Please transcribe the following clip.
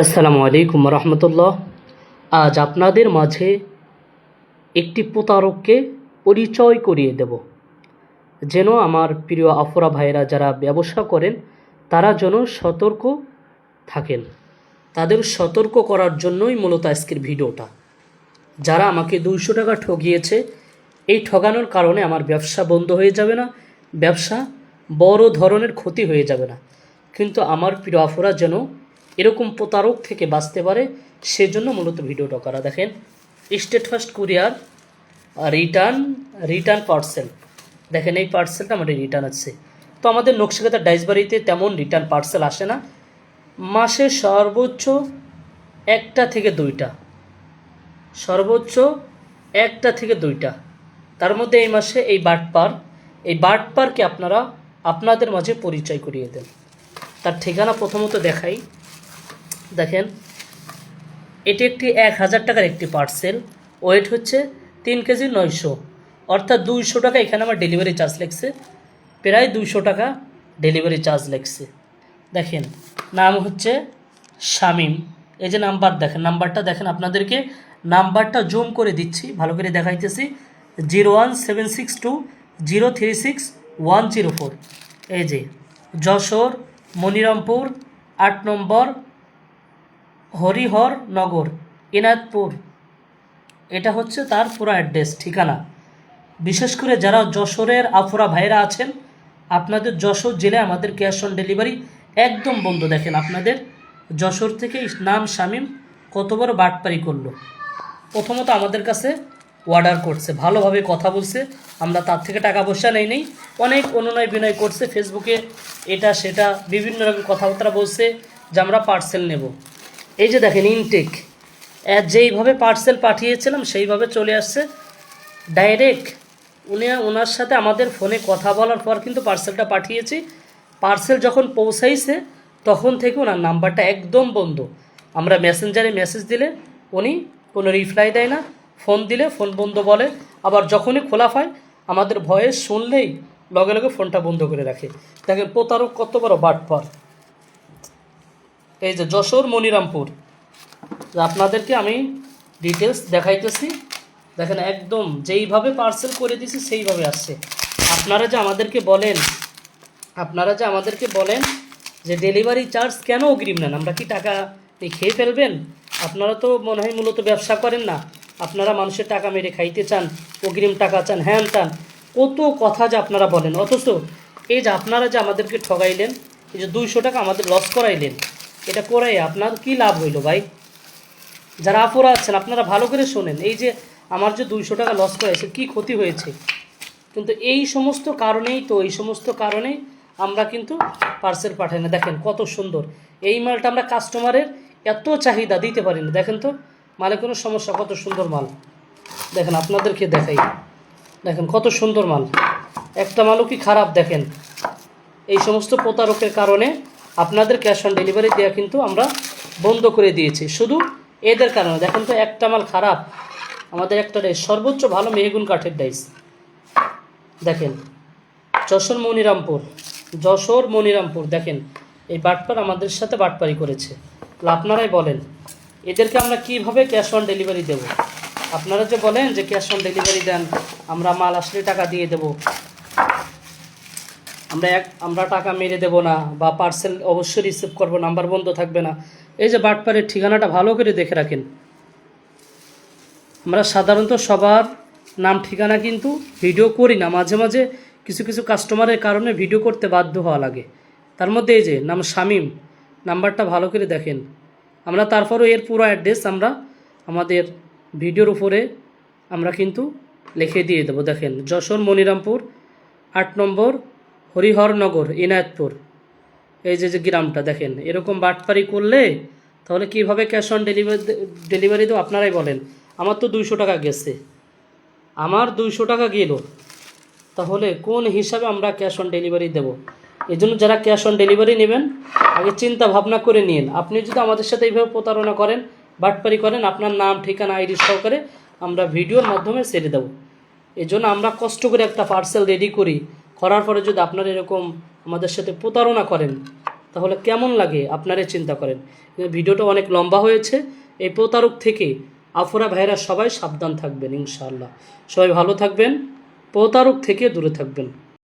আসসালামু আলাইকুম রহমতুল্লাহ। আজ আপনাদের মাঝে একটি প্রতারককে পরিচয় করিয়ে দেব, যেন আমার প্রিয় আফরা ভাইয়েরা যারা ব্যবসা করেন তারা যেন সতর্ক থাকেন। তাদের সতর্ক করার জন্যই মূলত আজকের ভিডিওটা। যারা আমাকে 200 টাকা ঠকিয়েছে, এই ঠগানোর কারণে আমার ব্যবসা বন্ধ হয়ে যাবে না, ব্যবসা বড় ধরনের ক্ষতি হয়ে যাবে না, কিন্তু আমার প্রিয় আফরা যেন এরকম প্রতারক থেকে বাঁচতে পারে, সেজন্য মূলত ভিডিওটা করা। দেখেন, state first courier return parcel. দেখেন, এই পার্সেলটা আমাদের রিটার্ন আছে। তো আমাদের নকশিকাতা ডাইসবাড়িতে তেমন রিটার্ন পার্সেল আসে না, মাসে সর্বোচ্চ একটা থেকে দুইটা, সর্বোচ্চ একটা থেকে দুইটা। তার মধ্যে এই মাসে এই বাটপারকে আপনারা আপনাদের মাঝে পরিচয় করিয়ে দেন। তার ঠিকানা প্রথমত দেখাই। দেখেন, এটি একটি 1000 টাকার একটি পার্সেল, ওয়েট হচ্ছে 3 কেজি 900, অর্থাৎ 200 টাকা এখানে আমার ডেলিভারি চার্জ লেগছে, প্রায় 200 টাকা ডেলিভারি চার্জ লেগছে। দেখেন, নাম হচ্ছে শামীম। এই যে নাম্বার দেখেন, নাম্বারটা দেখেন, আপনাদেরকে নাম্বারটা জুম করে দিচ্ছি, ভালো করে দেখাইতেছি। 01762036104। এই যে যশোর মনিরামপুর 8 নম্বর হরিহর নগর এনায়তপুর, এটা হচ্ছে তার পুরো অ্যাড্রেস ঠিকানা। বিশেষ করে যারা যশোরের আফরা ভাইরা আছেন, আপনাদের যশোর জেলায় আমাদের ক্যাশ অন ডেলিভারি একদম বন্ধ। দেখেন, আপনাদের যশোর থেকে নাম শামীম কত বড় বাটপারি করলো। প্রথমত আমাদের কাছে অর্ডার করছে, ভালোভাবে কথা বলছে, আমরা তার থেকে টাকা পয়সা নেই, অনেক অনুনয় বিনয় করছে, ফেসবুকে এটা সেটা বিভিন্ন রকম কথাবার্তা বলছে যে আমরা পার্সেল নেব। এই যে দেখেন, ইনটেক যেইভাবে পার্সেল পাঠিয়েছিলাম সেইভাবে চলে আসছে ডাইরেক্ট। ওনার সাথে আমাদের ফোনে কথা বলার পর কিন্তু পার্সেলটা পাঠিয়েছি। পার্সেল যখন পৌঁছাইছে তখন থেকে ওনার নাম্বারটা একদম বন্ধ। আমরা মেসেঞ্জারে মেসেজ দিলে উনি কোনো রিপ্লাই দেয় না, ফোন দিলে ফোন বন্ধ বলে, আবার যখনই খোলা হয় আমাদের ভয়েস শুনলেই লগে লগে ফোনটা বন্ধ করে রাখে। দেখেন প্রতারক কত বড় বাটপার। এই যে যশোর মনিরামপুর, আপনাদেরকে আমি ডিটেলস দেখাইতেছি। দেখেন, একদম যেইভাবে পার্সেল করে দিয়েছি সেইভাবে আসছে। আপনারা যে আমাদেরকে বলেন যে ডেলিভারি চার্জ কেন অগ্রিম নেন, আমরা কি টাকা খেয়ে ফেলবেন? আপনারা তো মনে হয় মূলত ব্যবসা করেন না, আপনারা মানুষের টাকা মেরে খাইতে চান, অগ্রিম টাকা চান, হ্যান চান, কত কথা যে আপনারা বলেন। অথচ এই যে আপনারা যে আমাদেরকে ঠগাইলেন, এই যে 200 টাকা আমাদের লস করাইলেন, এটা করাই আপনার কি লাভ হইল ভাই? যারা আফরা আছেন আপনারা ভালো করে শোনেন, এই যে আমার যে 200 টাকা লস করেছে, কি ক্ষতি হয়েছে। কিন্তু এই সমস্ত কারণেই আমরা কিন্তু পার্সেল পাঠাই না। দেখেন কত সুন্দর এই মালটা, আমরা কাস্টমারের এত চাহিদা দিতে পারি না। দেখেন তো মালে কোনো সমস্যা, কত সুন্দর মাল। দেখেন আপনাদেরকে দেখাই, দেখেন কত সুন্দর মাল, একটা মালও কি খারাপ? দেখেন, এই সমস্ত প্রতারকের কারণে আপনাদের ক্যাশ অন ডেলিভারি দেওয়া কিন্তু আমরা বন্ধ করে দিয়েছি, শুধু এদের কারণে। দেখেন তো একটা মাল খারাপ, আমাদের একটা ডাইস সর্বোচ্চ ভালো মেহগুন কাঠের ডাইস। দেখেন যশোর মনিরামপুর, দেখেন এই বাটপার আমাদের সাথে বাটপারি করেছে। আপনারাই বলেন এদেরকে আমরা কিভাবে ক্যাশ অন ডেলিভারি দেব? আপনারা যে বলেন যে ক্যাশ অন ডেলিভারি দেন, আমরা মাল আসলে টাকা দিয়ে দেব, আমরা টাকা মেরে দেব না, বা পার্সেল অবশ্যই রিসিভ করবো, নাম্বার বন্ধ থাকবে না। এই যে বাটপারের ঠিকানাটা ভালো করে দেখে রাখেন। আমরা সাধারণত সবার নাম ঠিকানা কিন্তু ভিডিও করি না, মাঝে মাঝে কিছু কিছু কাস্টমারের কারণে ভিডিও করতে বাধ্য হওয়া লাগে। তার মধ্যে এই যে নাম শামীম, নাম্বারটা ভালো করে দেখেন। আমরা তারপরও এর পুরো অ্যাড্রেস আমরা আমাদের ভিডিওর উপরে আমরা কিন্তু লিখে দিয়ে দেবো। দেখেন যশোর মনিরামপুর 8 নম্বর হরিহরনগর এনায়তপুর, এই যে গ্রামটা। দেখেন এরকম বাটপারি করলে তাহলে কিভাবে ক্যাশ অন ডেলিভারি দেবো আপনারাই বলেন। আমার তো 200 টাকা গেছে, আমার 200 টাকা গেল, তাহলে কোন হিসাবে আমরা ক্যাশ অন ডেলিভারি দেব? এই জন্য যারা ক্যাশ অন ডেলিভারি নেবেন আগে চিন্তা ভাবনা করে নিন। আপনি যদি আমাদের সাথে এইভাবে প্রতারণা করেন, বাটপারি করেন, আপনার নাম ঠিকানা আইডি সহকারে আমরা ভিডিওর মাধ্যমে ছেড়ে দেব। এই জন্য আমরা কষ্ট করে একটা পার্সেল রেডি করার পরে যদি আপনারা এরকম আমাদের সাথে প্রতারণা করেন, তাহলে কেমন লাগে আপনারা চিন্তা করেন। ভিডিওটা অনেক লম্বা হয়েছে। এই প্রতারক থেকে আফরা ভাইরা সবাই সাবধান থাকবেন ইনশাআল্লাহ। সবাই ভালো থাকবেন, প্রতারক থেকে দূরে থাকবেন।